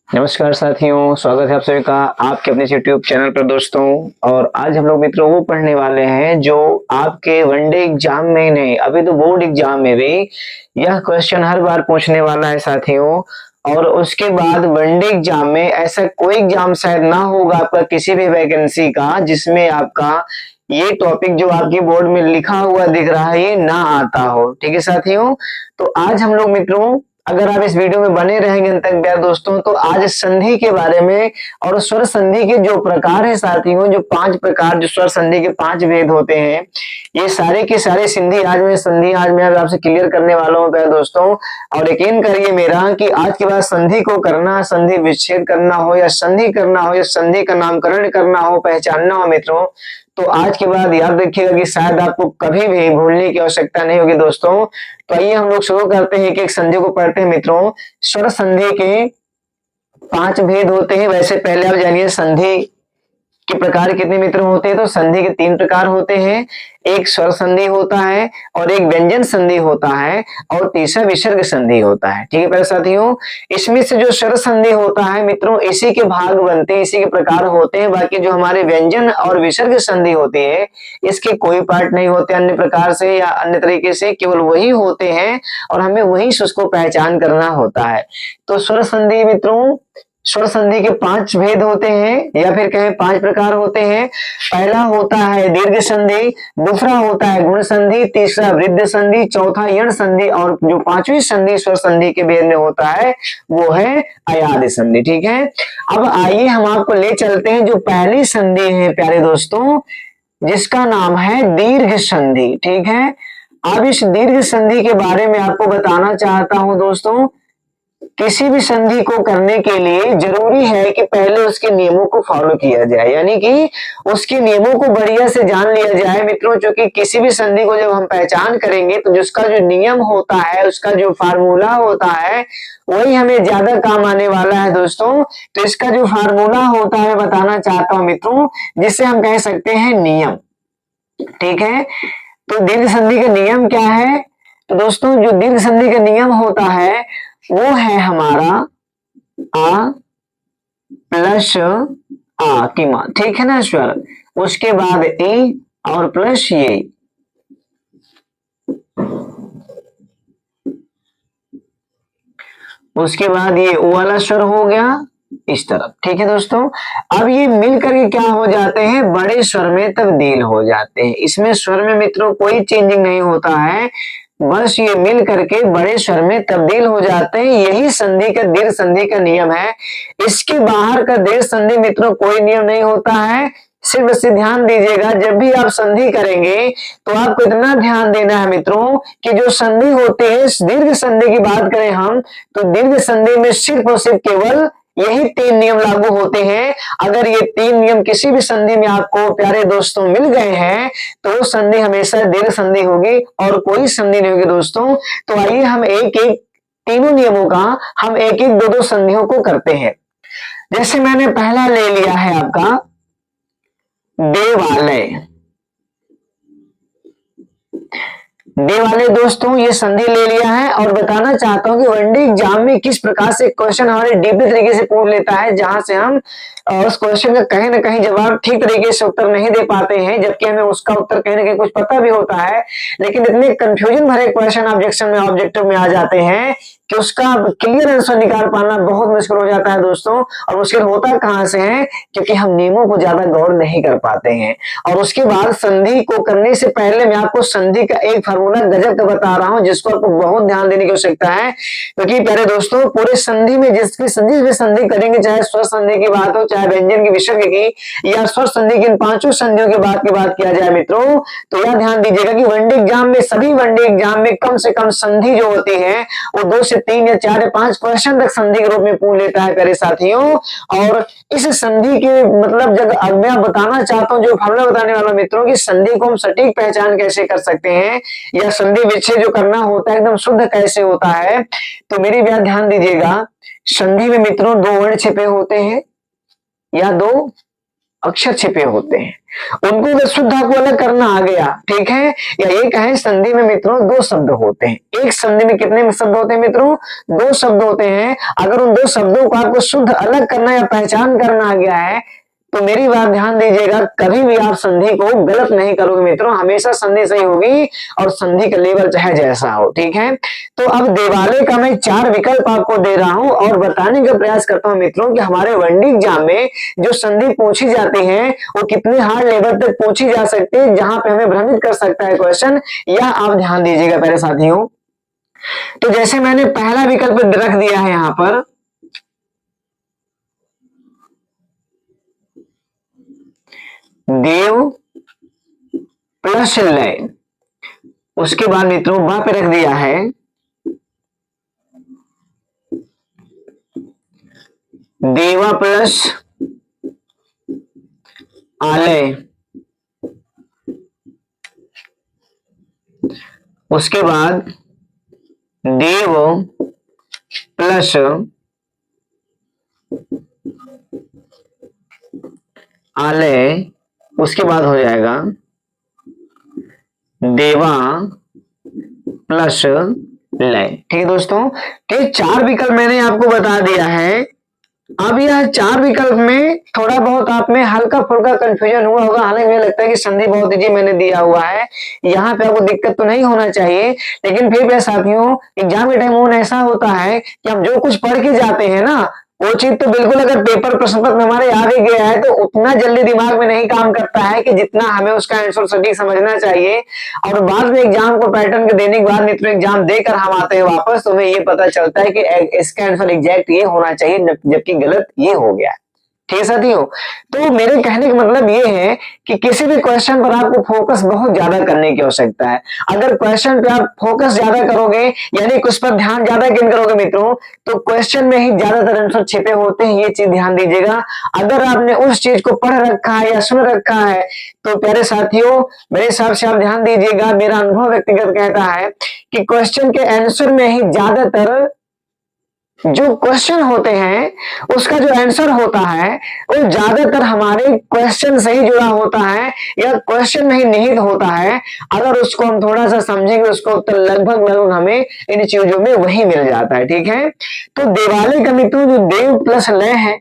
नमस्कार साथियों, स्वागत है आप सभी का आपके अपने यूट्यूब चैनल पर दोस्तों। और आज हम लोग मित्रों वो पढ़ने वाले हैं जो आपके वनडे एग्जाम में ही नहीं, अभी तो बोर्ड एग्जाम में भी यह क्वेश्चन हर बार पूछने वाला है साथियों। और उसके बाद वनडे एग्जाम में ऐसा कोई एग्जाम शायद ना होगा आपका किसी भी वैकेंसी का जिसमें आपका ये टॉपिक जो आपकी बोर्ड में लिखा हुआ दिख रहा है ये ना आता हो। ठीक है साथियों, तो आज हम लोग मित्रों, अगर आप इस वीडियो में बने रहेंगे अंत तक प्यार दोस्तों, तो आज संधि के बारे में और स्वर संधि के जो प्रकार है साथियों, जो 5 प्रकार, जो स्वर संधि के 5 भेद होते हैं, ये सारे के सारे संधि आज मैं आपसे क्लियर करने वाला हूँ प्यार दोस्तों। और यकीन करिए मेरा कि आज के बाद संधि को करना, संधि विच्छेद करना हो या संधि करना हो या संधि का नामकरण करना हो, पहचानना हो मित्रों, तो आज के बाद याद रखिएगा कि शायद आपको कभी भी भूलने की आवश्यकता नहीं होगी दोस्तों। तो आइए हम लोग शुरू करते हैं कि एक संधि को पढ़ते हैं मित्रों। स्वर संधि के 5 भेद होते हैं। वैसे पहले आप जानिए संधि के प्रकार कितने मित्र होते हैं। तो संधि के 3 प्रकार होते हैं, एक स्वर संधि होता है और एक व्यंजन संधि होता है और तीसरा विसर्ग संधि होता है। ठीक है प्यारे साथियों, इसमें से जो स्वर संधि होता है मित्रों, इसी के भाग बनते हैं, इसी के प्रकार होते हैं। बाकी जो हमारे व्यंजन और विसर्ग संधि होती है इसके कोई पार्ट नहीं होते अन्य प्रकार से या अन्य तरीके से, केवल वही होते हैं और हमें वही से उसको पहचान करना होता है। तो स्वर संधि मित्रों, स्वर संधि के 5 भेद होते हैं या फिर कहें 5 प्रकार होते हैं। पहला होता है दीर्घ संधि, दूसरा होता है गुण संधि, तीसरा वृद्ध संधि, चौथा यण संधि और जो 5वीं संधि स्वर संधि के भेद में होता है वो है अयाद संधि। ठीक है, अब आइए हम आपको ले चलते हैं जो पहली संधि है प्यारे दोस्तों, जिसका नाम है दीर्घ संधि। ठीक है, अब इस दीर्घ संधि के बारे में आपको बताना चाहता हूं दोस्तों। किसी भी संधि को करने के लिए जरूरी है कि पहले उसके नियमों को फॉलो किया जाए, यानी कि उसके नियमों को बढ़िया से जान लिया जाए मित्रों। क्योंकि किसी भी संधि को जब हम पहचान करेंगे तो जिसका जो नियम होता है, उसका जो फार्मूला होता है, वही हमें ज्यादा काम आने वाला है दोस्तों। तो इसका जो फार्मूला होता है बताना चाहता हूं मित्रों, जिसे हम कह सकते हैं नियम। ठीक है, तो दीर्घ संधि का नियम क्या है? तो दोस्तों जो दीर्घ संधि का नियम होता है वो है हमारा आ प्लस आ की मान। ठीक है ना स्वर, उसके बाद ए और प्लस ये, उसके बाद ये ओ वाला स्वर हो गया इस तरफ। ठीक है दोस्तों, अब ये मिल करके क्या हो जाते हैं, बड़े स्वर में तब्दील हो जाते हैं। इसमें स्वर में मित्रों कोई चेंजिंग नहीं होता है, बस ये मिल करके बड़े स्वर में तब्दील हो जाते हैं। यही संधि का दीर्घ संधि का नियम है। इसके बाहर का दीर्घ संधि मित्रों कोई नियम नहीं होता है। सिर्फ से ध्यान दीजिएगा, जब भी आप संधि करेंगे तो आपको इतना ध्यान देना है मित्रों कि जो संधि होती है, दीर्घ संधि की बात करें हम, तो दीर्घ संधि में सिर्फ और सिर्फ केवल यही 3 नियम लागू होते हैं। अगर ये 3 नियम किसी भी संधि में आपको प्यारे दोस्तों मिल गए हैं तो वो संधि हमेशा दीर्घ संधि होगी और कोई संधि नहीं होगी दोस्तों। तो आइए हम एक एक तीनों नियमों का हम एक एक दो संधियों को करते हैं। जैसे मैंने पहला ले लिया है आपका देवालय। देवालय दोस्तों ये संधि ले लिया है और बताना चाहता हूं कि वनडे एग्जाम में किस प्रकार से क्वेश्चन हमारे डीपली तरीके से पूछ लेता है, जहां से हम उस क्वेश्चन का कहीं ना कहीं जवाब ठीक तरीके से उत्तर नहीं दे पाते हैं, जबकि हमें उसका उत्तर कहीं ना कहीं कुछ पता भी होता है, लेकिन इतने कंफ्यूजन भरे क्वेश्चन ऑब्जेक्टिव में आ जाते हैं कि उसका क्लियर आंसर निकाल पाना बहुत मुश्किल हो जाता है दोस्तों। और मुश्किल होता कहां से है, क्योंकि हम नियमों को ज्यादा गौर नहीं कर पाते हैं। और उसके बाद संधि को करने से पहले मैं आपको संधि का एक फार्मूला गजब का बता रहा हूं, जिसको आपको बहुत ध्यान देने की आवश्यकता है। क्योंकि प्यारे दोस्तों पूरे संधि में जिसकी संधि करेंगे, चाहे स्वर संधि की बात हो, चाहे व्यंजन की, विसर्ग की या स्वर संधि की, इन 5 संधियों की बात किया जाए मित्रों, तो यह ध्यान दीजिएगा कि वनडे एग्जाम में, सभी वनडे एग्जाम में कम से कम संधि जो होती है वो 2 से 3 या 4 या 5 क्वेश्चन तक संधि के रूप में पूछ लेता है प्यारे साथियों। और इस संधि के मतलब जब मैं बताना चाहता हूं, जो फार्मूला बताने वाला मित्रों की संधि को हम सटीक पहचान कैसे कर सकते हैं या संधि विच्छेद जो करना होता है एकदम शुद्ध कैसे होता है, तो मेरी बात ध्यान दीजिएगा। संधि में मित्रों 2 वर्ण छिपे होते हैं या 2 अक्षर छिपे होते हैं, उनको अगर शुद्ध को अलग करना आ गया, ठीक है, या ये कहें संधि में मित्रों दो शब्द होते हैं। एक संधि में कितने शब्द होते हैं मित्रों? दो शब्द होते हैं। अगर उन दो शब्दों को आपको शुद्ध अलग करना या पहचान करना आ गया है तो मेरी बात ध्यान दीजिएगा, कभी भी आप संधि को गलत नहीं करोगे मित्रों, हमेशा संधि सही होगी और संधि का लेवल चाहे जैसा हो, ठीक है। तो अब देवालय का मैं 4 विकल्प आपको दे रहा हूं और बताने का प्रयास करता हूं मित्रों कि हमारे वनडी एग्जाम में जो संधि पूछी जाती है वो कितने हार्ड लेवल तक पूछी जा सकती है, जहां पे हमें भ्रमित कर सकता है क्वेश्चन, या आप ध्यान दीजिएगा प्यारे साथियों। तो जैसे मैंने पहला विकल्प रख दिया है यहां पर, देव प्लस लय, उसके बाद मित्रों वहां पे रख दिया है देवा प्लस आलय, उसके बाद देव प्लस आलय, उसके बाद हो जाएगा देवा प्लस लय। ठीक है दोस्तों, ये 4 विकल्प मैंने आपको बता दिया है। अब यह 4 विकल्प में थोड़ा बहुत आप में हल्का फुल्का कंफ्यूजन हुआ होगा, हालांकि मुझे लगता है कि संधि बहुत इजी मैंने दिया हुआ है, यहाँ पे आपको दिक्कत तो नहीं होना चाहिए। लेकिन फिर भी साथियों, एग्जाम के टाइम ऐसा होता है कि हम जो कुछ पढ़ के जाते हैं ना, वो चीज तो बिल्कुल अगर पेपर प्रश्न पत्र में हमारे आ भी गया है तो उतना जल्दी दिमाग में नहीं काम करता है कि जितना हमें उसका आंसर सटीक समझना चाहिए। और बाद में एग्जाम को पैटर्न के देने के बाद मित्रों एग्जाम देकर हम आते हैं वापस, तो हमें ये पता चलता है कि इसका आंसर एग्जैक्ट ये होना चाहिए, जबकि गलत ये हो गया। ठीक है साथियों, तो मेरे कहने का मतलब ये है कि किसी भी क्वेश्चन पर आपको फोकस बहुत ज्यादा करने की आवश्यकता है। अगर क्वेश्चन पे आप फोकस ज्यादा करोगे, यानी उस पर ध्यान ज्यादा केंद्रित करोगे मित्रों, तो क्वेश्चन में ही ज्यादातर आंसर छिपे होते हैं, ये चीज ध्यान दीजिएगा। अगर आपने उस चीज को पढ़ रखा है या सुन रखा है तो प्यारे साथियों मेरे हिसाब से आप ध्यान दीजिएगा, मेरा अनुभव व्यक्तिगत कहता है कि क्वेश्चन के आंसर में ही ज्यादातर जो क्वेश्चन होते हैं उसका जो आंसर होता है वो ज्यादातर हमारे क्वेश्चन से ही जुड़ा होता है या क्वेश्चन में ही निहित होता है। अगर उसको हम थोड़ा सा समझेंगे उसको तो लगभग हमें इन चीजों में वही मिल जाता है। ठीक है, तो देवालय का मित्रों जो देव प्लस लय है,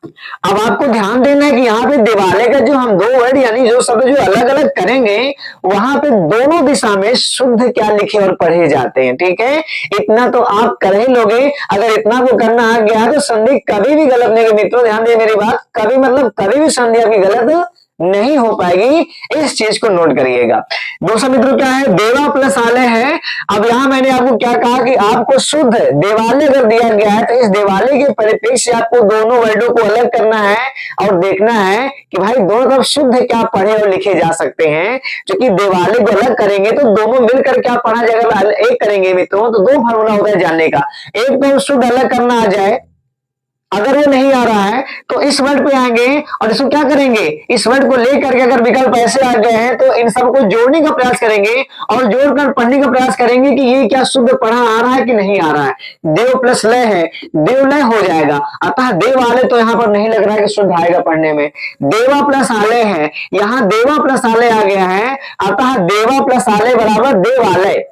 अब आपको ध्यान देना है कि यहाँ पे देवालय का जो हम 2 वर्ड यानी जो शब्द जो अलग अलग करेंगे वहां पे दोनों दिशा में शुद्ध क्या लिखे और पढ़े जाते हैं। ठीक है, इतना तो आप कर ही लोगे। अगर इतना को करना आ गया तो संधि कभी भी गलत नहीं। मित्रों ध्यान दिए मेरी बात, कभी मतलब कभी भी संधि आपकी गलत नहीं हो पाएगी, इस चीज को नोट करिएगा। दूसरा मित्रों क्या है, देवा प्लस आलय है। अब यहां मैंने आपको क्या कहा कि आपको शुद्ध देवालय अगर दिया गया है तो इस देवालय के परिप्रेक्ष्य से आपको दोनों वर्डों को अलग करना है और देखना है कि भाई दोनों तरफ शुद्ध क्या पढ़े और लिखे जा सकते हैं। क्योंकि देवालय को अलग करेंगे तो दोनों मिलकर क्या पढ़ा जाएगा, एक करेंगे मित्रों तो 2 फार्मूला होता है जानने का। एक तो शुद्ध अलग करना आ जाए, अगर वो नहीं आ रहा है तो इस वर्ड पे आएंगे और इसको क्या करेंगे, इस वर्ड को लेकर के अगर विकल्प ऐसे आ गए हैं तो इन सबको जोड़ने का प्रयास करेंगे और जोड़कर पढ़ने का प्रयास करेंगे कि ये क्या शुद्ध पढ़ा आ रहा है कि नहीं आ रहा है। देव प्लस लय है, देव लय हो जाएगा, अतः देव आलय तो यहाँ पर नहीं लग रहा है कि शुद्ध आएगा पढ़ने में। देवा प्लस आलय है, यहाँ देवा प्लस आलय आ गया है, अतः देवा प्लस आलय बराबर देवालय,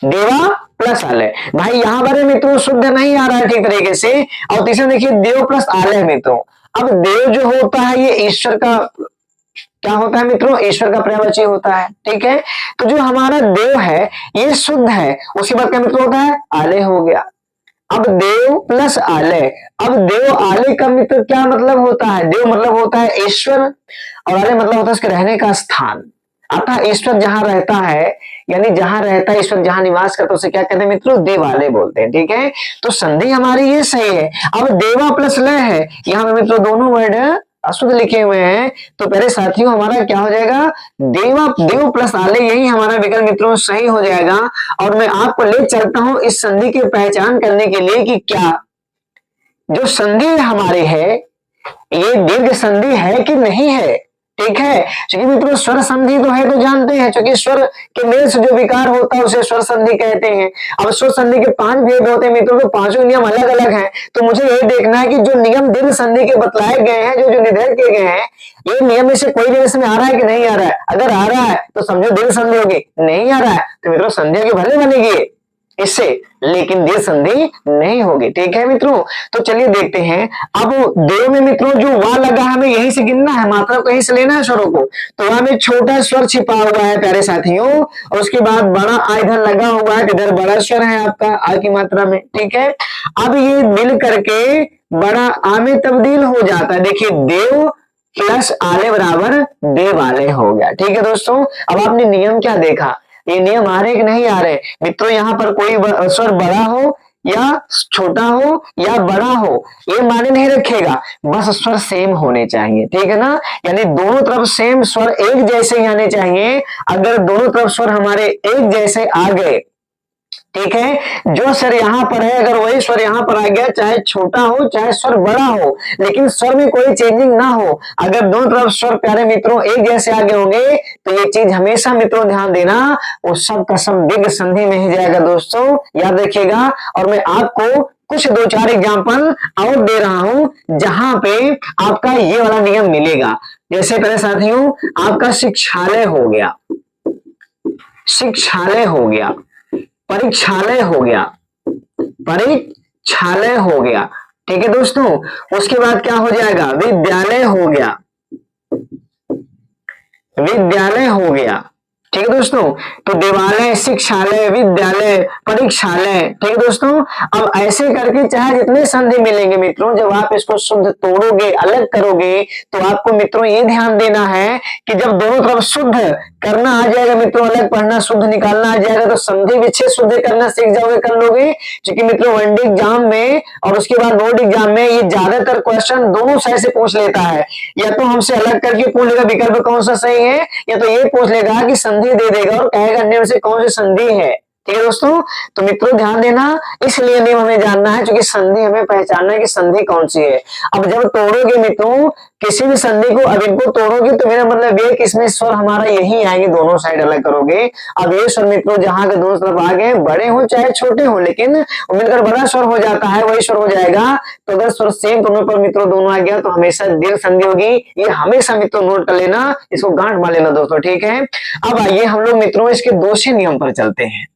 देवा प्लस आलय। भाई यहां पर मित्रों शुद्ध नहीं आ रहा है ठीक तरीके से। और तीसरा देखिए देव प्लस आलय मित्रों, अब देव जो होता है ये ईश्वर का क्या होता है मित्रों, ईश्वर का पर्यायवाची होता है। ठीक है, तो जो हमारा देव है ये शुद्ध है, उसके बाद क्या मित्रों होता है, आलय हो गया। अब देव प्लस आलय, अब देव आलय का मित्र क्या मतलब होता है, देव मतलब होता है ईश्वर और आलय मतलब होता है उसके रहने का स्थान। अतः ईश्वर जहां रहता है यानी जहां रहता है ईश्वर, जहां निवास करता है उसे क्या कहते हैं मित्रों, देवालय बोलते हैं। ठीक है, तो संधि हमारी ये सही है। अब देवा प्लस लय है, यहाँ पे मित्रों दोनों वर्ड अशुद्ध लिखे हुए हैं, तो पहले साथियों हमारा क्या हो जाएगा, देवा देव प्लस आलय, यही हमारा विकल्प मित्रों सही हो जाएगा। और मैं आपको ले चलता हूं इस संधि की पहचान करने के लिए कि क्या जो संधि हमारी है ये दीर्घ संधि है कि नहीं है। ठीक है, क्योंकि मित्रों स्वर संधि तो है तो जानते हैं, क्योंकि स्वर के मेल से जो विकार होता है उसे स्वर संधि कहते हैं। अब स्वर संधि के 5 भेद होते हैं मित्रों, तो पांचों नियम अलग अलग हैं। तो मुझे यही देखना है कि जो नियम दीर्घ संधि के बतलाए गए हैं, जो जो निर्धारित किए गए हैं, ये नियम में से कोई भी इसमें आ रहा है कि नहीं आ रहा है। अगर आ रहा है तो समझो दीर्घ संधि होगी, नहीं आ रहा है तो मित्रों संध्या की भले बनेगी इससे, लेकिन दीर्घ संधि नहीं होगी। ठीक है मित्रों, तो चलिए देखते हैं। अब दो में मित्रों जो वा लगा हमें यहीं से गिनना है, मात्रा को यहीं से लेना है स्वरों को। तो वहां में छोटा स्वर छिपा हुआ है प्यारे साथियों, और उसके बाद बड़ा आ इधर लगा हुआ है, इधर बड़ा स्वर है आपका आ की मात्रा में। ठीक है, अब ये मिल करके बड़ा आ में तब्दील हो जाता है। देखिए देव प्लस आले बराबर देवालय हो गया। ठीक है दोस्तों, अब आपने नियम क्या देखा, ये नियम आ रहे कि नहीं आ रहे मित्रों। यहाँ पर कोई स्वर बड़ा हो या छोटा हो या बड़ा हो ये माने नहीं रखेगा, बस स्वर सेम होने चाहिए। ठीक है ना, यानी दोनों तरफ सेम स्वर एक जैसे ही आने चाहिए। अगर दोनों तरफ स्वर हमारे एक जैसे आ गए, ठीक है, जो स्वर यहाँ पर है अगर वही स्वर यहाँ पर आ गया, चाहे छोटा हो चाहे स्वर बड़ा हो, लेकिन स्वर में कोई चेंजिंग ना हो, अगर दोनों तरफ स्वर प्यारे मित्रों एक जैसे आगे होंगे, तो ये चीज हमेशा मित्रों ध्यान देना, वो सब का सब दीर्घ संधि में ही जाएगा दोस्तों, याद रखिएगा। और मैं आपको कुछ 2-4 एग्जाम्पल और दे रहा हूं जहां पे आपका ये वाला नियम मिलेगा। जैसे पहले साथियों आपका शिक्षालय हो गया, शिक्षालय हो गया, परीक्षालय हो गया, परीक्षालय हो गया। ठीक है दोस्तों, उसके बाद क्या हो जाएगा, विद्यालय हो गया, विद्यालय हो गया। ठीक है दोस्तों, तो देवालय, शिक्षालय, विद्यालय, परीक्षालय। ठीक है दोस्तों, अब ऐसे करके चाहे जितने संधि मिलेंगे मित्रों, जब आप इसको शुद्ध तोड़ोगे अलग करोगे, तो आपको मित्रों ये ध्यान देना है कि जब दोनों तरफ शुद्ध करना आ जाएगा मित्रों, अलग पढ़ना शुद्ध निकालना आ जाएगा, तो संधि विच्छेद शुद्ध करना सीख जाओगे, कर लोगे। क्योंकि मित्रों वनडे एग्जाम में और उसके बाद बोर्ड एग्जाम में ये ज्यादातर क्वेश्चन दोनों साइड से पूछ लेता है, या तो हमसे अलग करके पूछ लेगा विकल्प कौन सा सही है, या तो ये पूछ लेगा कि संधि दे देगा और कहेगा निम्न से कौन सी संधि है। ठीक है दोस्तों, तो मित्रों ध्यान देना, इसलिए नियम हमें जानना है क्योंकि संधि हमें पहचानना है कि संधि कौन सी है। अब जब तोड़ोगे मित्रों किसी भी संधि को, अब इनको तोड़ोगे तो मेरा मतलब ये कि इसमें स्वर हमारा यही आएंगे, दोनों साइड अलग करोगे। अब ये स्वर मित्रों जहां के दोनों तरफ आ गए, बड़े हो चाहे छोटे हो, लेकिन मिलकर बड़ा स्वर हो जाता है, वही स्वर हो जाएगा। तो अगर स्वर सेम दोनों पर मित्रों दोनों आ गया तो हमेशा दीर्घ संधि होगी। ये हमेशा मित्रों नोट कर लेना, इसको गांठ मार लेना दोस्तों। ठीक है, अब आइए हम लोग मित्रों इसके दूसरे नियम पर चलते हैं।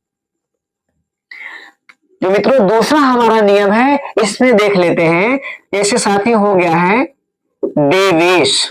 जो मित्रों दूसरा हमारा नियम है इसमें देख लेते हैं। जैसे साथी हो गया है देवेश,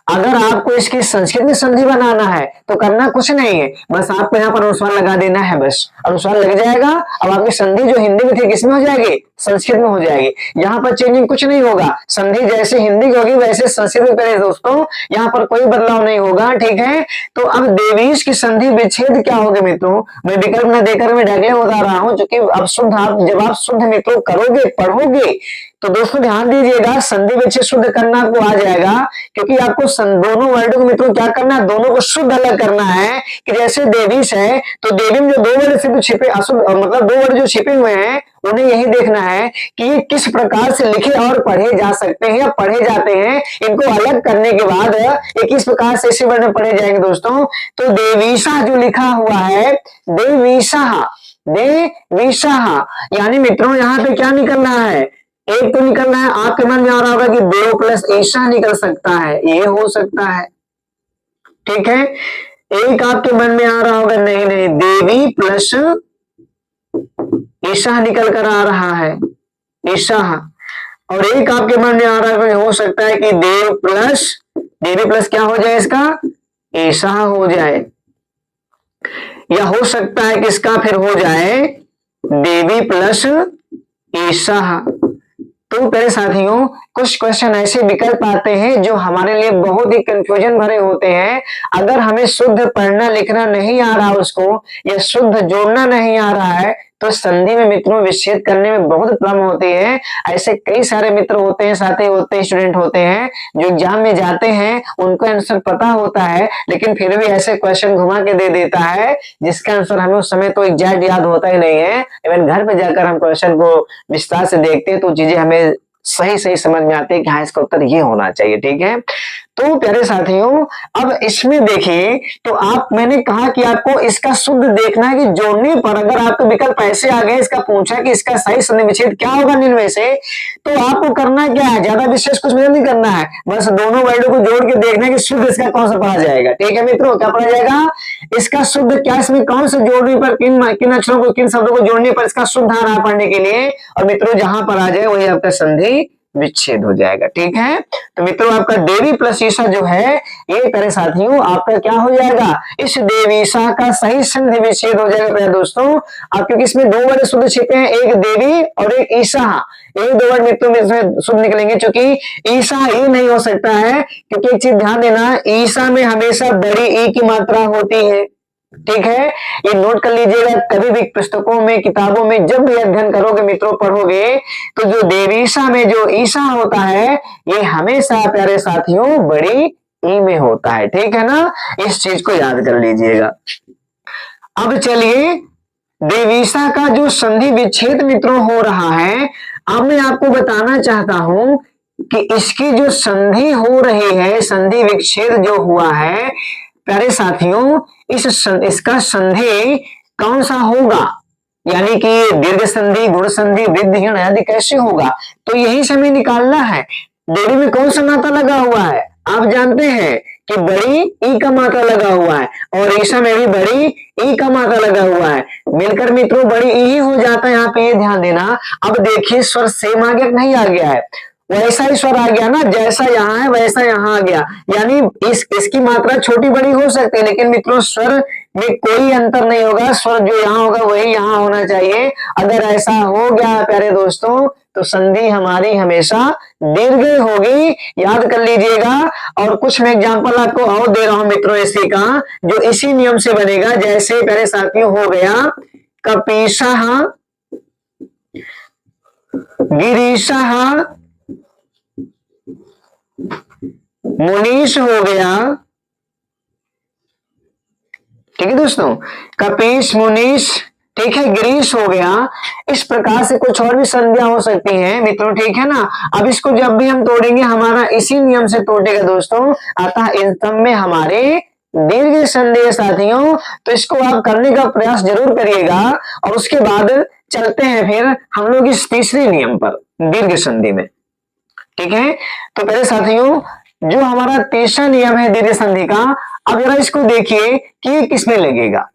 अगर आपको इसकी संस्कृत में संधि बनाना है तो करना कुछ नहीं है, बस आपको यहाँ पर अनुस्वार लगा देना है, बस अनुस्वार लग जाएगा। अब आपकी संधि जो हिंदी में थी किसमें हो जाएगी, संस्कृत में हो जाएगी। यहाँ पर चेंजिंग कुछ नहीं होगा, संधि जैसे हिंदी की होगी वैसे संस्कृत में करें दोस्तों, यहाँ पर कोई बदलाव नहीं होगा। ठीक है, तो अब देवीश की संधि विच्छेद क्या होगा मित्रों, मैं विकल्प न देकर मैं डायरेक्ट बता रहा हूँ, क्योंकि अब शुद्ध आप जब आप शुद्ध मित्रों करोगे पढ़ोगे तो दोस्तों ध्यान दीजिएगा, संधि विच्छेद शुद्ध करना आपको आ जाएगा, क्योंकि आपको दोनों वर्ड को मित्रों क्या करना है, दोनों को शुद्ध अलग करना है। कि जैसे देवीश है तो देवी में जो 2 वर्ड से छिपे अशुद्ध, मतलब 2 वर्ड जो छिपे हुए हैं उन्हें यही देखना है कि ये किस प्रकार से लिखे और पढ़े जा सकते हैं या पढ़े जाते हैं। इनको अलग करने के बाद ये किस प्रकार से इसी वर्ड में पढ़े जाएंगे दोस्तों। तो देवीशा जो लिखा हुआ है, देवीशा, देवीशा, यानी मित्रों यहाँ पे क्या निकलना है, एक तो निकलना है, आपके मन में आ रहा होगा कि देव प्लस ईशा निकल सकता है, ये हो सकता है। ठीक है, एक आपके मन में आ रहा होगा नहीं नहीं देवी प्लस ईशा निकल कर आ रहा है, ईशा। और एक आपके मन में आ रहा है हो सकता है कि देव प्लस, देवी प्लस क्या हो जाए इसका, ईशा हो जाए। या हो सकता है कि इसका फिर हो जाए देवी प्लस ईशा। तो प्यारे साथियों कुछ क्वेश्चन ऐसे विकल्प आते हैं जो हमारे लिए बहुत ही कंफ्यूजन भरे होते हैं। अगर हमें शुद्ध पढ़ना लिखना नहीं आ रहा उसको, या शुद्ध जोड़ना नहीं आ रहा है, तो संधि में मित्रों विच्छेद करने में बहुत प्रॉब्लम होती है। ऐसे कई सारे मित्र होते हैं, साथी होते हैं, स्टूडेंट होते हैं जो एग्जाम में जाते हैं, उनको आंसर पता होता है, लेकिन फिर भी ऐसे क्वेश्चन घुमा के दे देता है जिसका आंसर हमें उस समय तो एग्जैक्ट याद होता ही नहीं है। इवन घर पे जाकर हम क्वेश्चन को विस्तार से देखते हैं तो चीजें हमें सही सही समझ में आती है कि हाँ इसका उत्तर ये होना चाहिए। ठीक है, तो प्यारे साथियों अब इसमें देखिए, तो मैंने कहा कि आपको इसका शुद्ध देखना है कि जोड़ने पर अगर आपके विकल्प ऐसे आ गए, इसका पूछा कि इसका सही संधि विच्छेद क्या होगा निम्न में से, तो आपको करना क्या है, ज्यादा विशेष कुछ मुझे नहीं करना है, बस दोनों वर्डों को जोड़ के देखना है कि शुद्ध इसका कौन सा पढ़ा जाएगा। ठीक है मित्रों, क्या पढ़ा जाएगा, इसका शुद्ध क्या, इसमें कौन से जोड़ने पर, किन अक्षरों को, किन शब्दों को जोड़ने पर इसका शुद्ध आ रहा पढ़ने के लिए, और मित्रों जहां पर आ जाए वही आपका संधि विच्छेद हो जाएगा। ठीक है, तो मित्रों आपका देवी प्लस ईसा जो है ये प्यारे साथियों आपका क्या हो जाएगा, इस देवीसा का सही संधि विच्छेद हो जाएगा प्यारे दोस्तों। आप क्योंकि इसमें दो वर्ड शुद्ध छिपे हैं, एक देवी और एक ईसा, ये दो वर्ड मित्रों में इसमें शुद्ध निकलेंगे, क्योंकि ईसा ही नहीं हो सकता है, क्योंकि एक चीज ध्यान देना, ईसा में हमेशा बड़ी ई की मात्रा होती है। ठीक है, ये नोट कर लीजिएगा, कभी भी पुस्तकों में, किताबों में जब भी अध्ययन करोगे मित्रों, पढ़ोगे, तो जो देवीसा में जो ईसा होता है ये हमेशा प्यारे साथियों बड़ी ई में होता है। ठीक है ना, इस चीज को याद कर लीजिएगा। अब चलिए देवीसा का जो संधि विच्छेद मित्रों हो रहा है, अब मैं आपको बताना चाहता हूं कि इसकी जो संधि हो रही है, संधि विच्छेद जो हुआ है प्यारे साथियों, इसका संधि कौन सा होगा, यानी कि दीर्घ संधि, गुण संधि, वृद्धिहीन आदि कैसे होगा, तो यही समय निकालना है। देवी में कौन सा मात्रा लगा हुआ है, आप जानते हैं कि बड़ी ई का मात्रा लगा हुआ है, और ईसा में भी बड़ी ई का मात्रा लगा हुआ है, मिलकर मित्रों बड़ी ई ही हो जाता है। यहाँ पे ये ध्यान देना। अब देखिए स्वर सेम आ गया नहीं आ गया है, वैसा ही स्वर आ गया ना, जैसा यहाँ है वैसा यहाँ आ गया, यानी इसकी मात्रा छोटी बड़ी हो सकती है, लेकिन मित्रों स्वर में कोई अंतर नहीं होगा, स्वर जो यहाँ होगा वही यहाँ होना चाहिए। अगर ऐसा हो गया प्यारे दोस्तों तो संधि हमारी हमेशा दीर्घ होगी, याद कर लीजिएगा। और कुछ मैं एग्जांपल आपको और दे रहा हूं मित्रों इसी का, जो इसी नियम से बनेगा। जैसे प्यारे साथियों हो गया कपीसा, गिरीशा, मुनीश हो गया। ठीक है दोस्तों, कपीश, मुनीश, ठीक है, गिरीश हो गया। इस प्रकार से कुछ और भी संधियां हो सकती हैं मित्रों, ठीक है ना। अब इसको जब भी हम तोड़ेंगे हमारा इसी नियम से तोड़ेगा दोस्तों, अतः इन सब में हमारे दीर्घ संधि साथियों, तो इसको आप करने का प्रयास जरूर करिएगा। और उसके बाद चलते हैं फिर हम लोग इस तीसरे नियम पर, दीर्घ संधि में। ठीक है, तो पहले साथियों जो हमारा तीसरा नियम है दीर्घ संधि का, अब जरा इसको देखिए कि किसमें लगेगा।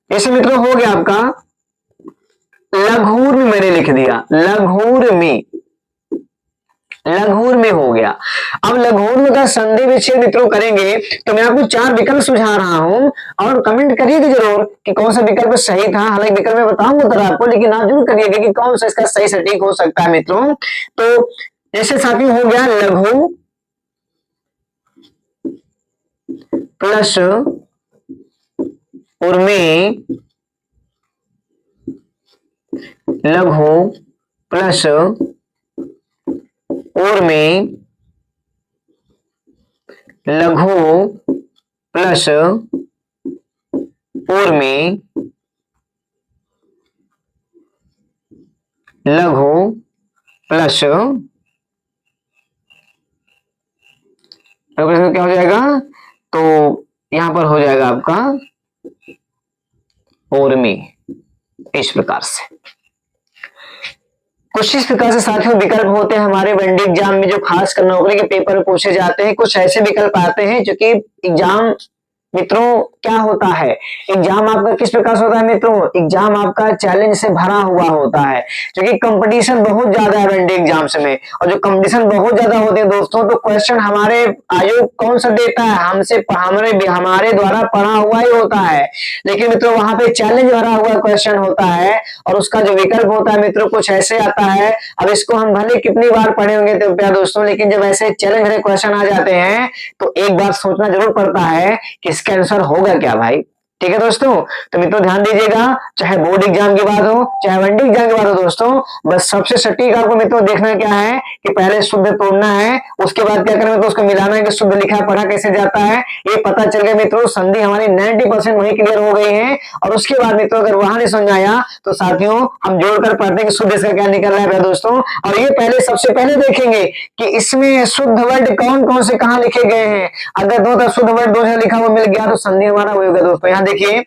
ऐसे मित्रों हो गया आपका लघुर में, मैंने लिख दिया लघुर में, लघुर में हो गया। अब लघुर में का संधि विच्छेद मित्रों करेंगे तो मैं आपको 4 विकल्प सुझा रहा हूं, और कमेंट करिएगा जरूर कि कौन सा विकल्प सही था। हालांकि विकल्प मैं बताऊंगा तो आपको, लेकिन आप जरूर करिएगा कि कौन सा इसका सही सटीक हो सकता है मित्रों। तो जैसे साथियों हो गया लघु प्लस उर्मी, लघु प्लस उर्मी, लघु प्लस उर्मी, लघु प्लस, क्या हो जाएगा, तो यहां पर हो जाएगा आपका उर्मी। इस प्रकार से कुछ इस प्रकार से साथियों विकल्प होते हैं हमारे वनडे एग्जाम में, जो खास कर नौकरी के पेपर में पूछे जाते हैं। कुछ ऐसे विकल्प आते हैं जो कि एग्जाम मित्रों क्या होता है, एग्जाम आपका किस प्रकार से होता है मित्रों, एग्जाम आपका चैलेंज से भरा हुआ होता है, क्योंकि कंपटीशन बहुत ज्यादा है वनडे एग्जाम्स में। और जो कंपटीशन बहुत ज्यादा होते हैं दोस्तों, तो क्वेश्चन हमारे आयोग कौन सा देता है, हमारे द्वारा पढ़ा हुआ ही होता है, लेकिन मित्रों वहां पे चैलेंज भरा हुआ क्वेश्चन होता है, और उसका जो विकल्प होता है मित्रों कुछ ऐसे आता है। अब इसको हम भले कितनी बार पढ़े होंगे तो प्यारे दोस्तों, लेकिन जब ऐसे चैलेंज भरे क्वेश्चन आ जाते हैं तो एक बार सोचना जरूर पड़ता है कि इसका आंसर होगा क्या भाई। ठीक है दोस्तों। तो मित्रों ध्यान दीजिएगा, चाहे बोर्ड एग्जाम की बात हो चाहे वनडे एग्जाम की बात हो दोस्तों, बस सबसे सटीक आपको मित्रों देखना क्या है कि पहले शुद्ध तोड़ना है, उसके बाद क्या करना है तो उसको मिलाना है कि शुद्ध लिखा पढ़ा कैसे जाता है, ये पता चल गया मित्रों। संधि हमारी 90% वही क्लियर हो गई है। और उसके बाद मित्रों अगर वहां नहीं समझ आया तो साथियों हम जोड़कर पढ़ते हैं कि शुद्ध इसका क्या निकल रहा है दोस्तों। और ये पहले सबसे पहले देखेंगे कि इसमें शुद्ध वर्ड कौन कौन से कहां लिखे गए हैं। अगर दो शुद्ध वर्ड दो लिखा हुआ मिल गया तो संधि हमारा हो गया दोस्तों। यहाँ देखिए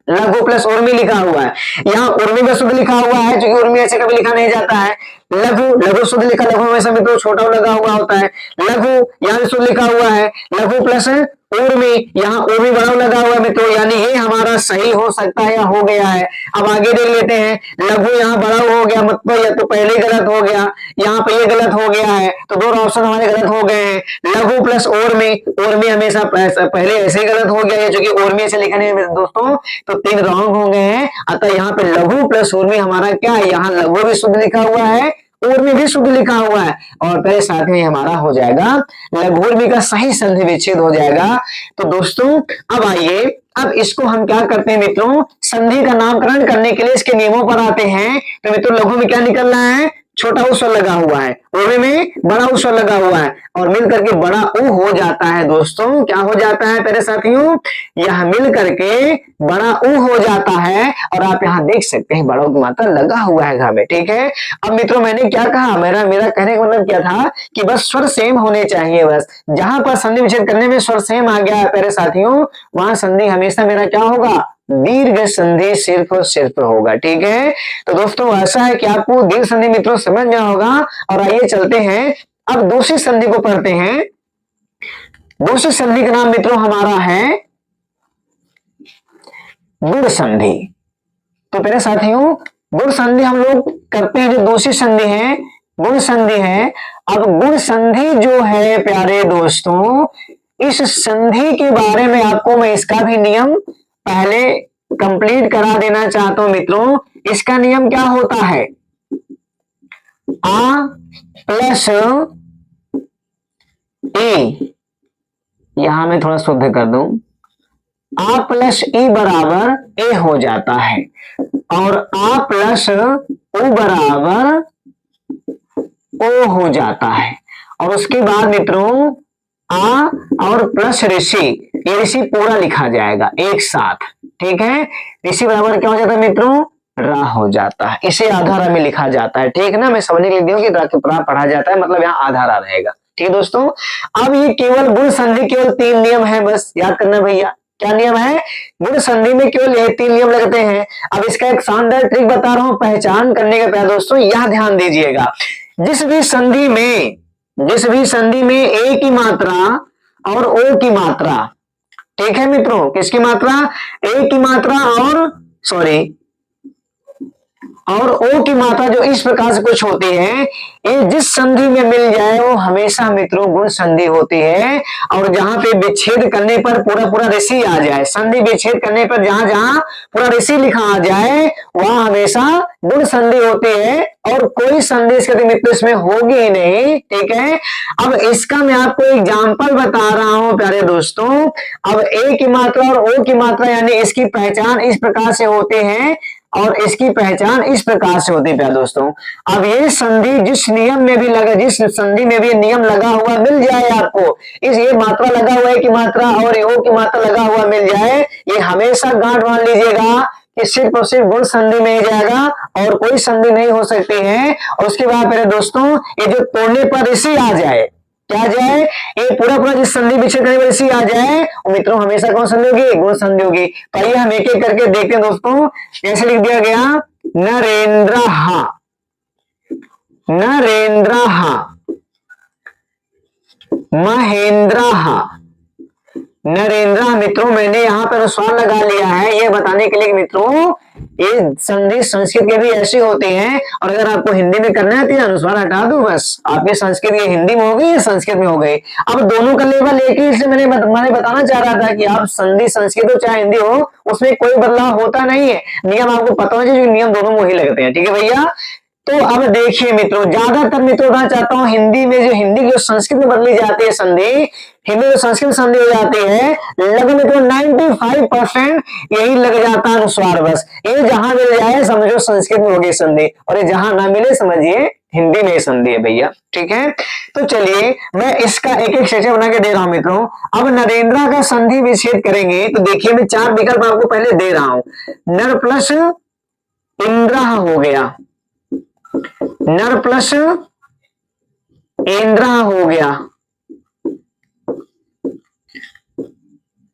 लघु प्लस उर्मी लिखा हुआ है, यहाँ उर्मी का शुद्ध लिखा हुआ है, क्योंकि उर्मी ऐसे कभी लिखा नहीं जाता है। लघु लघु शुद्ध लिखा, लघु हमेशा मित्रों छोटा लगा हुआ होता है। लघु यहाँ शुद्ध लिखा हुआ है, लघु प्लस उर्मी, यहाँ उर्मी बड़ा लगा हुआ है मित्रों, यानी ये हमारा सही हो सकता है या हो गया है। अब आगे देख लेते हैं, लघु यहाँ बड़ा हो गया मतलब या तो पहले गलत हो गया, यहाँ पे ये गलत हो गया है, तो दो ऑप्शन हमारे गलत हो गए हैं। लघु प्लस उर्मी, उर्मी हमेशा पहले ऐसे ही गलत हो गया है, क्योंकि उर्मी ऐसे लिखने में दोस्तों तो 3 रॉन्ग हो गए हैं। अतः यहाँ पे लघु प्लस उर्मी हमारा क्या है, यहाँ लघु भी शुद्ध लिखा हुआ है, उर्मी भी शुद्ध लिखा हुआ है, और पहले साथ में हमारा हो जाएगा लघु उर्मी का सही संधि विच्छेद हो जाएगा। तो दोस्तों अब आइए, अब इसको हम क्या करते हैं मित्रों, संधि का नामकरण करने के लिए इसके नियमों पर आते हैं। तो मित्रों लघु में क्या निकल रहा है, छोटा उ स्वर लगा हुआ है, उर्मी में बड़ा उ स्वर लगा हुआ है, और मिल करके बड़ा उ हो जाता है दोस्तों। क्या हो जाता है प्यारे साथियों, यह मिल करके बड़ा उ हो जाता है। और आप यहाँ देख सकते हैं बड़ा उ की मात्रा लगा हुआ है घर में, ठीक है। अब मित्रों मैंने क्या कहा, मेरा कहने का मतलब क्या था कि बस स्वर सेम होने चाहिए। बस जहां पर संधि विच्छेद करने में स्वर सेम आ गया है प्यारे साथियों, वहां संधि हमेशा मेरा क्या होगा, दीर्घ संधि सिर्फ और सिर्फ होगा, ठीक है। तो दोस्तों ऐसा है कि आपको दीर्घ संधि मित्रों समझ में होगा। और आइए चलते हैं अब दूसरी संधि को पढ़ते हैं। दूसरी संधि का नाम मित्रों हमारा है गुण संधि। तो मेरे साथियों गुण संधि हम लोग करते हैं, जो दूसरी संधि है गुण संधि है। अब गुण संधि जो है प्यारे दोस्तों, इस संधि के बारे में आपको मैं इसका भी नियम पहले कंप्लीट करा देना चाहता हूं मित्रों। इसका नियम क्या होता है, आ प्लस ए, यहां मैं थोड़ा शुद्ध कर दूं, आ प्लस ई बराबर ए हो जाता है, और आ प्लस ओ बराबर ओ हो जाता है। और उसके बाद मित्रों आ और प्लस ऋषि, ये ऋषि पूरा लिखा जाएगा एक साथ, ठीक है। ऋषि बराबर क्या हो जाता है मित्रों, रा हो जाता है, इसे आधा रा में लिखा जाता है, ठीक है ना। मैं समझने के लिए दिया कि रा के पूरा पढ़ा जाता है, मतलब यहाँ आधा रा रहेगा, ठीक है दोस्तों। अब ये केवल गुण संधि केवल 3 नियम है, बस याद करना भैया। क्या नियम है, गुण संधि में केवल ये 3 नियम लगते हैं। अब इसका एक शानदार ट्रिक बता रहा हूं पहचान करने का प्यारे दोस्तों, यह ध्यान दीजिएगा। जिस भी संधि में ए की मात्रा और ओ की मात्रा, ठीक है मित्रों, किसकी मात्रा, ए की मात्रा और ओ की मात्रा जो इस प्रकार से कुछ होती है, ये जिस संधि में मिल जाए वो हमेशा मित्रों गुण संधि होती है। और जहां पे विच्छेद करने पर पूरा ऋषि आ जाए, संधि विच्छेद करने पर जहां जहां पूरा ऋषि लिखा आ जाए वहां हमेशा गुण संधि होती है, और कोई संधि इसके मित्र इसमें होगी ही नहीं, ठीक है। अब इसका मैं आपको एग्जाम्पल बता रहा हूं प्यारे दोस्तों। अब ए की मात्रा और ओ की मात्रा यानी इसकी पहचान इस प्रकार से होती है और इसकी पहचान इस प्रकार से होती है प्यारे दोस्तों। अब ये संधि जिस नियम में भी लगा, जिस संधि में भी नियम लगा हुआ मिल जाए आपको, इस ये मात्रा लगा हुआ है की मात्रा और ओ की मात्रा लगा हुआ मिल जाए, ये हमेशा गांठ मान लीजिएगा कि सिर्फ और सिर्फ गुण संधि में ही जाएगा और कोई संधि नहीं हो सकती है। और उसके बाद मेरे दोस्तों ये जो तोड़ने पर ऋषि आ जाए, क्या जाए, ये पूरा जिस संधि विच्छेद करने पर ऋषि आ जाए, और मित्रों हमेशा कौन संधि होगी, गुण संधि होगी। तो आइए हम एक एक करके देखते हैं दोस्तों। कैसे लिख दिया गया, नरेंद्रहा, महेंद्रहा, नरेंद्र। मित्रों मैंने यहाँ पर अनुस्वार लगा लिया है ये बताने के लिए मित्रों ये संधि संस्कृत के भी ऐसी होती हैं, और अगर आपको हिंदी में करना है तो अनुस्वार हटा दो, बस आपकी संस्कृत ये हिंदी में हो गई या संस्कृत में हो गई। अब दोनों का लेवल एक ही, इसलिए मैंने बताना चाह रहा था कि आप संधि संस्कृत हो चाहे हिंदी हो, उसमें कोई बदलाव होता नहीं है। नियम आपको पता होना चाहिए, नियम दोनों में ही लगते हैं, ठीक है भैया। तो अब देखिए मित्रों, ज्यादातर मित्रों बताना चाहता हूं, हिंदी में जो हिंदी की जो संस्कृत में बदली जाती है संधि, हिंदी में संस्कृत संधि हो जाती है, लगभग मित्रों 95% यही लग जाता है अनुस्वार बस। ये जहां मिल जाए समझो संस्कृत में होगी संधि, और ये जहां ना मिले समझिए हिंदी में संधि है भैया, ठीक है। तो चलिए मैं इसका एक एक सेक्शन बना के दे रहा हूं मित्रों। अब नरेंद्रा का संधि विच्छेद करेंगे तो देखिए मैं 4 विकल्प आपको पहले दे रहा हूं। नर प्लस इंद्रा हो गया, नर प्लस इंद्रा हो गया,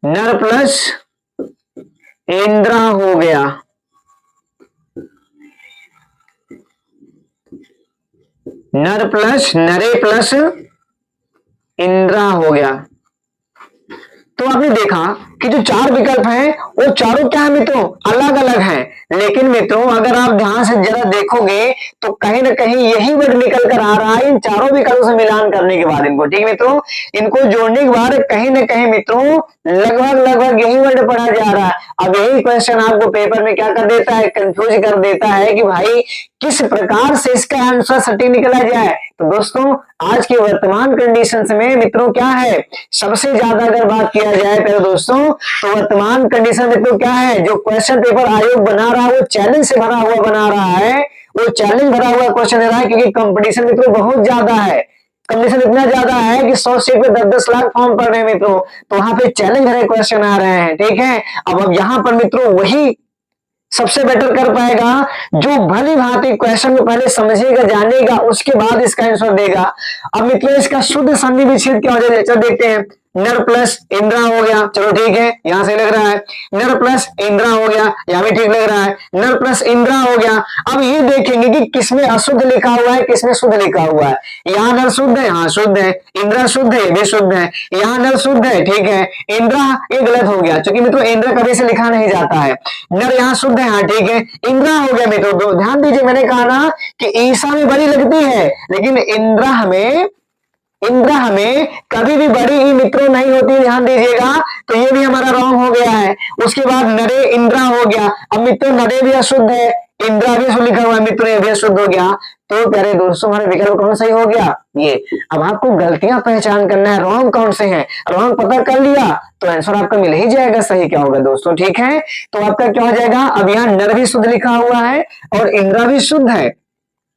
नर प्लस इंद्रा हो गया, नर प्लस नरे प्लस इंद्रा हो गया। तो आपने देखा कि जो 4 विकल्प हैं वो चारों क्या है मित्रों, अलग अलग हैं, लेकिन मित्रों अगर आप ध्यान से जरा देखोगे तो कहीं ना कहीं यही वर्ड निकल कर आ रहा है इन चारों विकल्पों से मिलान करने के बाद इनको, ठीक है मित्रों, इनको जोड़ने के बाद कहीं ना कहीं मित्रों लगभग यही वर्ड पढ़ा जा रहा है। अब यही क्वेश्चन आपको पेपर में क्या कर देता है, कंफ्यूज कर देता है कि भाई किस प्रकार से इसका आंसर सटीक निकला जाए। तो दोस्तों आज के वर्तमान कंडीशंस में मित्रों क्या है, सबसे ज्यादा अगर बात किया जाए पहले दोस्तों तो वर्तमान कंडीशन मित्रों क्या है, जो क्वेश्चन पेपर आयोग बना रहा है वो चैलेंज से भरा हुआ बना रहा है, वो चैलेंज भरा हुआ क्वेश्चन दे रहा है, क्योंकि कंपटीशन मित्रों बहुत ज्यादा है, कंपटीशन इतना ज्यादा है कि 100 सीट पे 10-10 लाख फॉर्म पड़ रहे हैं मित्रों, तो वहां पे चैलेंज भरे क्वेश्चन आ रहे हैं, ठीक है। अब यहाँ पर मित्रों वही सबसे बेटर कर पाएगा जो भली भांति क्वेश्चन को पहले समझेगा जानेगा उसके बाद इसका आंसर देगा। अब मित्रों इसका शुद्ध संधि विच्छेद क्या हो जाएगा, चलो देखते हैं। नर प्लस इंद्रा हो गया, चलो ठीक है यहां से लग रहा है, नर प्लस इंद्रा हो गया, यहां भी ठीक लग रहा है, नर प्लस इंद्रा हो गया। अब ये देखेंगे कि किसमें अशुद्ध लिखा हुआ है किसमें शुद्ध लिखा हुआ है। यहाँ नर शुद्ध है, हाँ शुद्ध है, इंद्रा शुद्ध है, भी शुद्ध है, यहाँ नर शुद्ध है, ठीक है, इंद्रा ये गलत हो गया क्योंकि मित्रों इंद्रा कभी से लिखा नहीं जाता है, नर यहाँ शुद्ध है, हाँ ठीक है, इंद्रा हो गया मित्रों। तो ध्यान दीजिए मैंने कहा ना कि ईसा में बड़ी लगती है, लेकिन इंद्रा हमें कभी भी बड़ी ही मित्रों नहीं होती, ध्यान दीजिएगा, तो ये भी हमारा रॉन्ग हो गया है। उसके बाद नरे इंद्रा हो गया, अब मित्रों नरे भी अशुद्ध है, इंद्रा भी अशुद्ध लिखा हुआ है मित्रों, ये भी अशुद्ध हो गया। तो प्यारे दोस्तों हमारे विकल्प कौन सही हो गया ये। अब आपको गलतियां पहचान करना है, रॉन्ग कौन से हैं, रॉन्ग पता कर लिया तो आंसर आपका मिल ही जाएगा, सही क्या होगा दोस्तों, ठीक है। तो आपका क्या हो जाएगा, अब यहाँ नर भी शुद्ध लिखा हुआ है और इंद्रा भी शुद्ध है,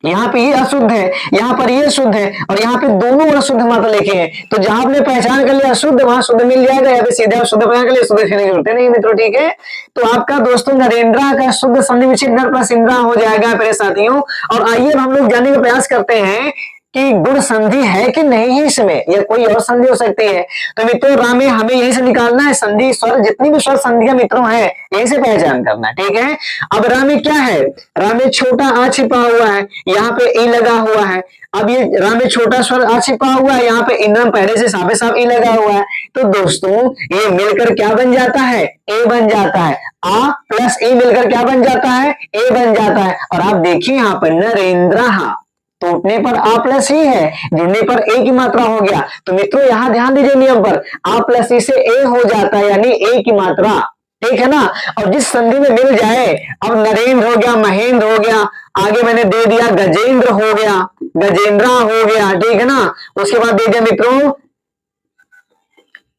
यहाँ पे ये अशुद्ध है, यहाँ पर ये शुद्ध है, और यहाँ पे दोनों अशुद्ध मात्रा लिखे हैं, तो जहां आपने पहचान कर लिया अशुद्ध वहां शुद्ध मिल जाएगा, या फिर सीधे शुद्ध पहचान कर लिया शुद्ध लिखने की जरूरत नहीं मित्रों, ठीक है। तो आपका दोस्तों नरेंद्रा का शुद्ध संधि विच्छेद नर प्लस इंद्रा हो जाएगा मेरे साथियों। और आइए हम लोग जानने का प्रयास करते हैं कि गुण संधि है कि नहीं है इसमें, या कोई और संधि हो सकती है। तो मित्रों रामे हमें यही से निकालना है संधि स्वर, जितनी भी स्वर संधियां मित्रों है यही से पहचान करना है, ठीक है। अब रामे क्या है, रामे छोटा आ छिपा हुआ है, यहाँ पे ई लगा हुआ है, अब ये रामे छोटा स्वर आ छिपा हुआ है, यहाँ पे इंद्रम पहले से साफे साफ ई लगा हुआ है, तो दोस्तों ये मिलकर क्या बन जाता है, ए बन जाता है, आ प्लस ए मिलकर क्या बन जाता है, ए बन जाता है। और आप देखिए यहाँ पर नरेंद्र टूटने पर आ प्लस ही है, जुड़ने पर ए की मात्रा हो गया, तो मित्रों यहां ध्यान दीजिए नियम पर, आ प्लस ई से ए हो जाता है यानी ए की मात्रा, ठीक है ना। और जिस संधि में मिल जाए, अब नरेंद्र हो गया, महेंद्र हो गया, आगे मैंने दे दिया गजेंद्र हो गया, गजेंद्रा हो गया, ठीक है ना। उसके बाद दे दिया मित्रों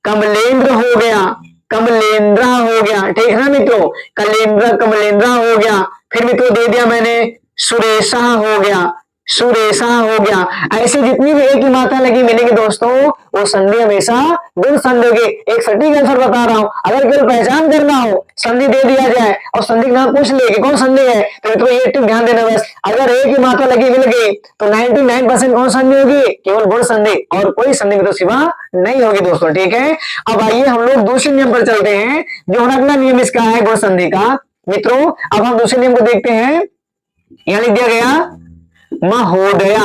कमलेंद्र हो गया, कमलेंद्रा हो गया, ठीक है ना मित्रों, कलेंद्र कमलेंद्रा हो गया। फिर मित्रों दे दिया मैंने सुरेशा हो गया, सुरेशा हो गया। ऐसे जितनी भी एक की मात्रा लगी मिलेगी दोस्तों वो संधि हमेशा गुण संधि होगी। एक सटीक आंसर बता रहा हूं, अगर केवल पहचान करना हो संधि दे दिया जाए और संधि का नाम पूछ ले कि कौन संधि है, तो मित्रों ये टिप ध्यान देना बस, अगर एक की मात्रा लगी मिल गई तो 99% कौन संधि होगी, केवल गुण संधि, और कोई संधि में तो सिवा नहीं होगी दोस्तों, ठीक है। अब आइए हम लोग दूसरे नियम पर चलते हैं, जो अगला नियम इसका है गुण संधि का। मित्रों अब हम दूसरे नियम को देखते हैं, यहां लिख दिया गया महोदय,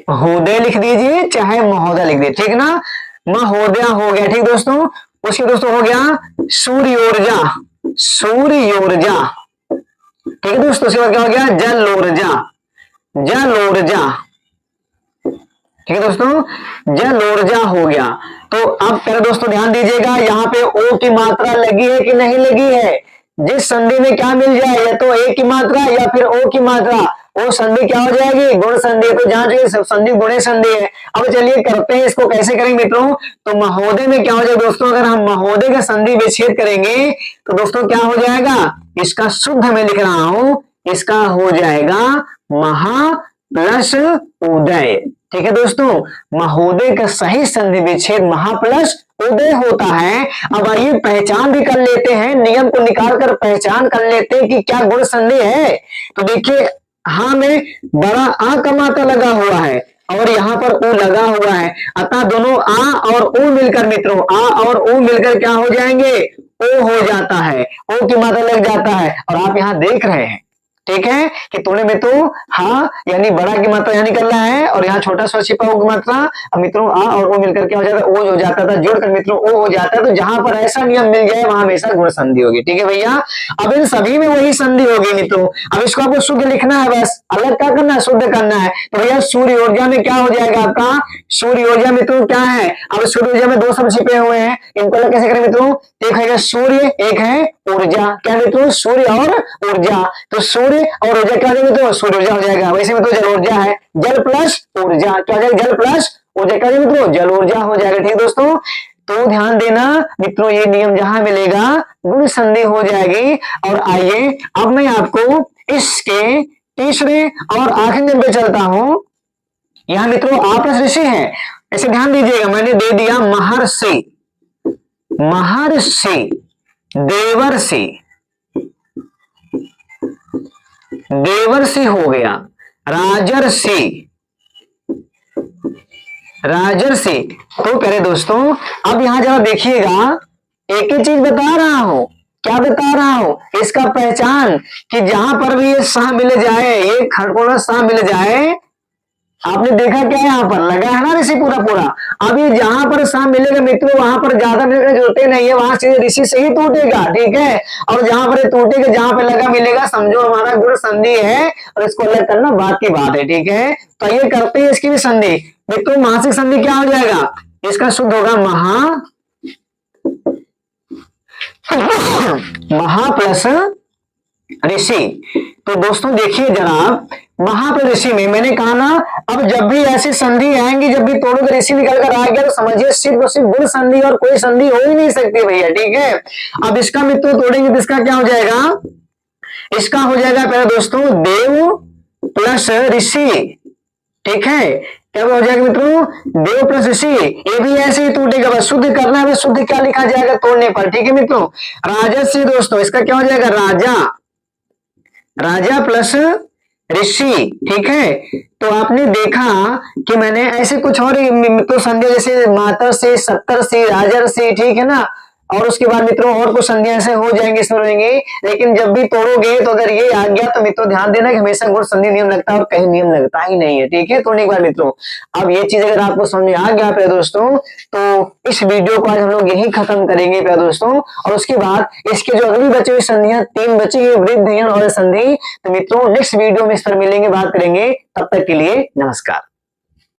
महोदय लिख दीजिए चाहे महोदय लिख दीजिए, ठीक ना, महोदय हो गया, ठीक दोस्तों। उसके दोस्तों हो गया सूर्योर्जा, सूर्योर्जा, ठीक है दोस्तों। उसके बाद क्या हो गया जलोर्जा, जलोर्जा, ठीक है दोस्तों, जलोर्जा हो गया। तो अब पहले दोस्तों ध्यान दीजिएगा यहाँ पे ओ की मात्रा लगी है कि नहीं लगी है, जिस संधि में क्या मिल जाए, या तो ए की मात्रा या फिर ओ की मात्रा, वो संधि क्या हो जाएगी, गुण संधि। तो जहां जो संधि गुणे संधि है। अब चलिए करते हैं इसको, कैसे करेंगे मित्रों। तो महोदय में क्या हो जाएगा दोस्तों, अगर हम महोदय का संधि विच्छेद करेंगे तो दोस्तों क्या हो जाएगा, इसका शुद्ध में लिख रहा हूं, इसका हो जाएगा महा प्लस उदय। ठीक है दोस्तों, महोदय का सही संधि विच्छेद महा प्लस उदय होता है। अब आइए पहचान भी कर लेते हैं, नियम को निकाल कर पहचान कर लेते हैं कि क्या गुण संधि है। तो देखिए, हाँ में बड़ा आ का मात्रा लगा हुआ है और यहाँ पर ऊ लगा हुआ है, अतः दोनों आ और ऊ मिलकर मित्रों, आ और ऊ मिलकर क्या हो जाएंगे, ओ हो जाता है, ओ की मात्रा लग जाता है। और आप यहाँ देख रहे हैं, ठीक है, कि तूने में तो हाँ यानी बड़ा की मात्रा यहाँ निकल रहा है और यहाँ छोटा स्वर छिपा की मात्रा। अब मित्रों आ और ओ मिलकर क्या हो जाता है, ओ हो जाता था, जोड़कर मित्रों ओ हो जाता है। तो जहां पर ऐसा नियम मिल जाए वहां हमेशा गुण संधि होगी। ठीक है भैया, अब इन सभी में वही संधि होगी मित्रों। अब इसको आपको शुद्ध लिखना है, बस अलग क्या करना है, शुद्ध करना है। तो भैया सूर्य ऊर्जा में क्या हो जाएगा आपका, सूर्य ऊर्जा मित्रों क्या है, अब सूर्य ऊर्जा में दो शब्द छिपे हुए हैं, इनको अलग कैसे करें मित्रों। एक है सूर्य, एक है ऊर्जा। क्या मित्रों, सूर्य और ऊर्जा। तो सूर्य और ऊर्जा क्या हो जाएगा, तो सूर्य ऊर्जा हो जाएगा। वैसे में तो जल ऊर्जा है, जल प्लस ऊर्जा क्या हो जाएगा, जल प्लस ऊर्जा क्या हो जाएगा मित्रों, जल ऊर्जा हो जाएगा। ठीक है दोस्तों, तो ध्यान देना मित्रों, ये नियम जहां मिलेगा गुण संधि हो जाएगी। और आइए अब मैं आपको इसके तीसरे और आखिरी नियम पे चलता हूं। यहां मित्रों आप ऋषि है, ऐसे ध्यान दीजिएगा, मैंने दे दिया महर्षि, महर्षि, देवर्षि, देवर्षि हो गया, राजर्षि, राजर्षि। तो प्यारे दोस्तों अब यहां जरा देखिएगा, एक ही चीज बता रहा हूं, क्या बता रहा हूं, इसका पहचान कि जहां पर भी ये सा मिल जाए, ये खड़कोना सा मिल जाए, आपने देखा क्या यहाँ पर लगा है ना ऋषि पूरा पूरा। अब ये जहां पर सा मिलेगा मित्रों वहां पर ज्यादा मिलकर जुड़ते नहीं है, वहां से ऋषि से ही टूटेगा। ठीक है, और जहां पर टूटेगा, जहां पर लगा मिलेगा, समझो हमारा गुण संधि है और इसको अलग करना बात की बात है। ठीक है, तो ये करते हैं इसकी भी संधि मित्रों। मासिक संधि क्या हो जाएगा, इसका शुद्ध होगा महा, महा प्लस ऋषि। तो दोस्तों देखिए जनाब, महाप्लस में मैंने कहा ना, अब जब भी ऐसी संधि आएंगी, जब भी तोड़ोगे ऋषि निकल कर आ गया, तो समझिए सिर्फ और सिर्फ गुण संधि और कोई संधि हो ही नहीं सकती भैया। ठीक है, अब इसका मित्रों तोड़ेंगे तो इसका क्या हो जाएगा, इसका हो जाएगा पहले दोस्तों देव प्लस ऋषि। ठीक है, क्या हो जाएगा मित्रों, देव प्लस ऋषि। ये भी ऐसे ही टूटेगा, बस शुद्ध करना है, बस शुद्ध क्या लिखा जाएगा तोड़ने पर। ठीक है मित्रों, राजर्षि दोस्तों, इसका क्या हो जाएगा राजा, राजा प्लस ऋषि। ठीक है, तो आपने देखा कि मैंने ऐसे कुछ और मित्रों संध्या, जैसे मातर से, सत्तर से, राजर से, ठीक है ना, और उसके बाद मित्रों और कुछ संध्या ऐसे हो जाएंगे, इसमें रहेंगे। लेकिन जब भी तोड़ोगे तो अगर ये आ गया तो मित्रों ध्यान देना कि हमेशा गुण संधि नियम लगता है और कहीं नियम लगता ही नहीं है। ठीक है, तोड़ने के बाद मित्रों, अब ये चीज अगर आपको समझ में आ गया प्यारे दोस्तों, तो इस वीडियो को आज हम लोग यही खत्म करेंगे प्यारे दोस्तों। और उसके बाद इसके जो अगली बची हुई संधियां 3 बची है, वृद्ध, यण और संधि, तो मित्रों नेक्स्ट वीडियो में इस पर मिलेंगे, बात करेंगे। तब तक के लिए नमस्कार।